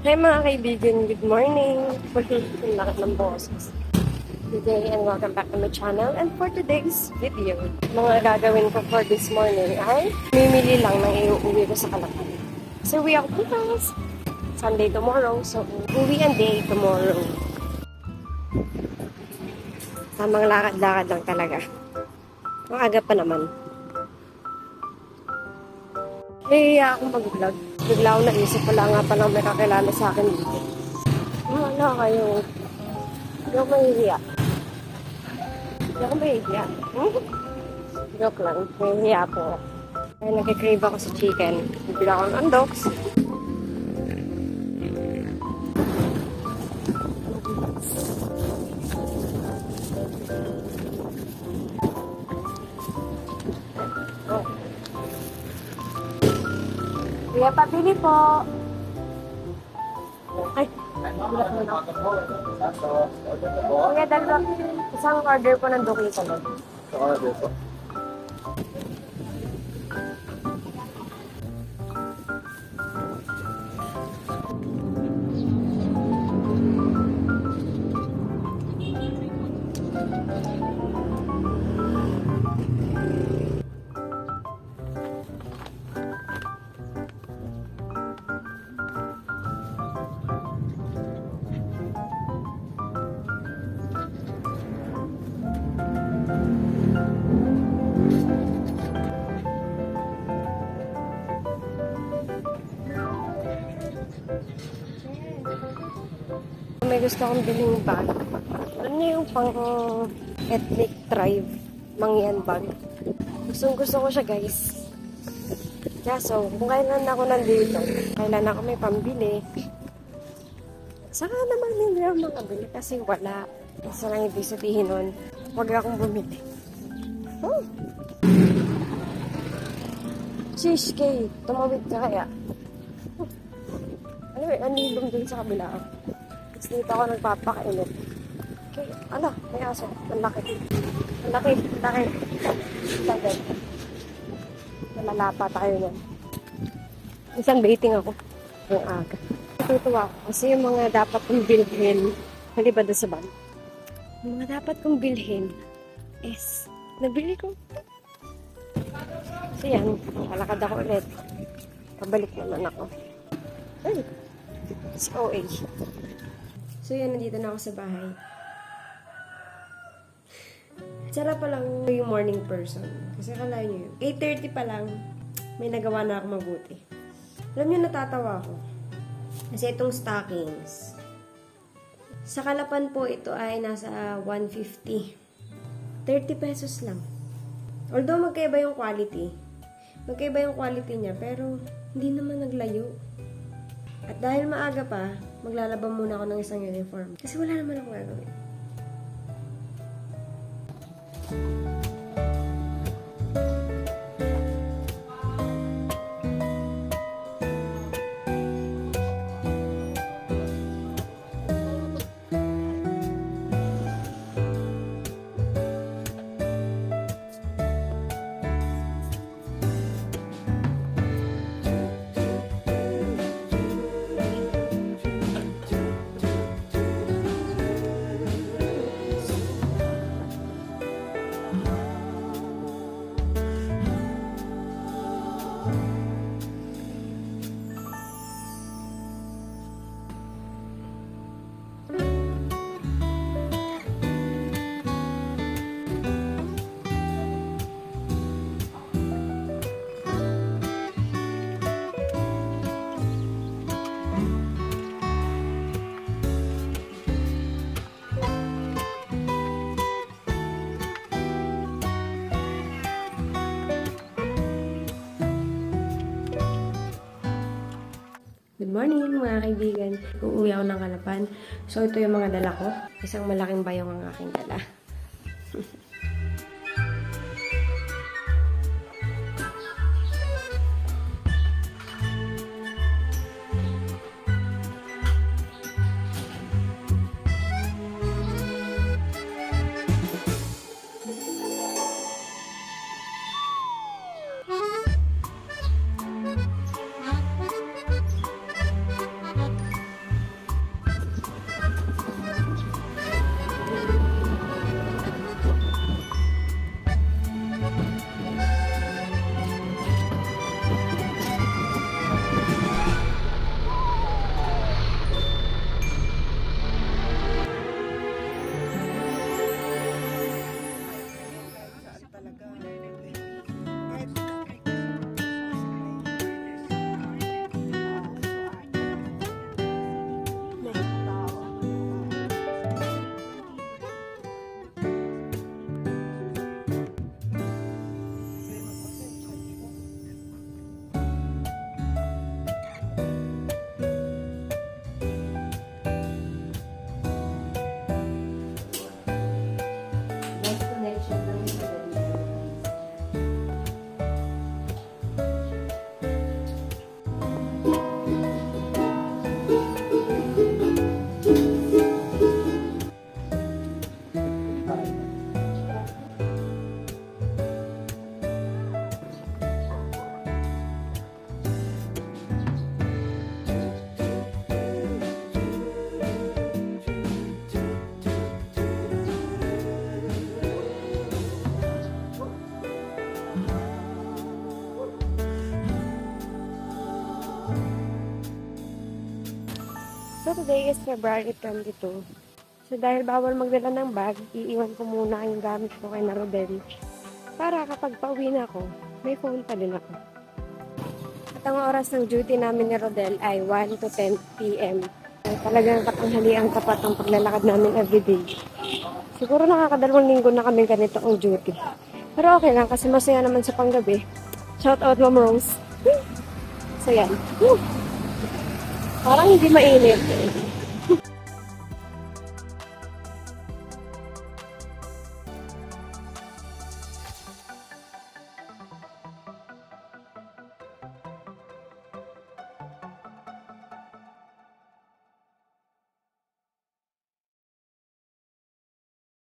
Hey mga kaibigan, good morning! Ang lakas ng boses. Good day and welcome back to my channel. And for today's video, mga gagawin ko for this morning ay mimili lang ng iuwi ko sa Calapan. So we are bukas! Sunday tomorrow, so uwi and day tomorrow. Tamang lakad-lakad lang talaga. Maaga pa naman. Nahihiya akong mag-vlog. Bigla ako naisip, wala nga palang may kakilala sa akin dito. Wala kayo. Hindi ako mahihiya. Hindi ako mahihiya. Joke lang. Mahihiya po. Kaya nag-crave ako sa chicken. Bibila ako ng dogs. Oh. Kuya, pabili po. Ay, bilat mo na. Kuya, dalawa. Isang order po ng doki sa loob. May gusto akong biling bag. Ano yung pang ethnic tribe mangyan bag. Gusto ko siya, guys. So, kung kailan ako nandito, kailan ako may pambili, saka naman hindi ako makabili kasi wala. Isa lang ibig sabihin nun, huwag akong bumili. Oh. Shish, Kay, tumawid ka kaya? Anyway, anilong dun sa kabila. Tapos dito ako nagpapakainit. Okay, ala, may aso. Ang laki. Ang laki, ang laki. Tagay. Nalalapa tayo nun. Isang baiting ako. Ang aga. Natutuwa ako kasi yung mga dapat kong bilhin, maliban doon sa bag. Yung mga dapat kong bilhin is, nabili ko. So yan, palakad ako ulit. Pabalik naman ako. Ay, si OA. So yan, nandito na ako sa bahay. Sarap pa lang yung morning person. Kasi akala nyo yun. 8:30 pa lang, may nagawa na ako mabuti. Alam nyo, natatawa ako. Kasi itong stockings. Sa Calapan po, ito ay nasa 150. 30 pesos lang. Although magkaiba yung quality. Magkaiba yung quality niya, pero hindi naman naglayo. At dahil maaga pa, maglalaba muna ako ng isang uniform. Kasi wala naman akong gagawin. Good morning mga kaibigan. Uuwi ako ng Calapan. So ito yung mga dala ko. Isang malaking bayong ang aking dala. talaga. Kahit Destination lang yung madali. So today is February 22. So dahil bawal magdala ng bag, iiwan ko muna yung gamit ko kay Rodel. Para kapag pauwi na ako, may phone pa din ako. At ang oras ng duty namin ni Rodel ay 1 to 10 p.m. Talagang katanghaliang tapat ang paglalakad namin everyday. Siguro nakakadalawang linggo na kami ganito ang duty. Pero okay lang kasi masaya naman sa panggabi. Shout out Ma'am Rose. So yan. Parang hindi mainit.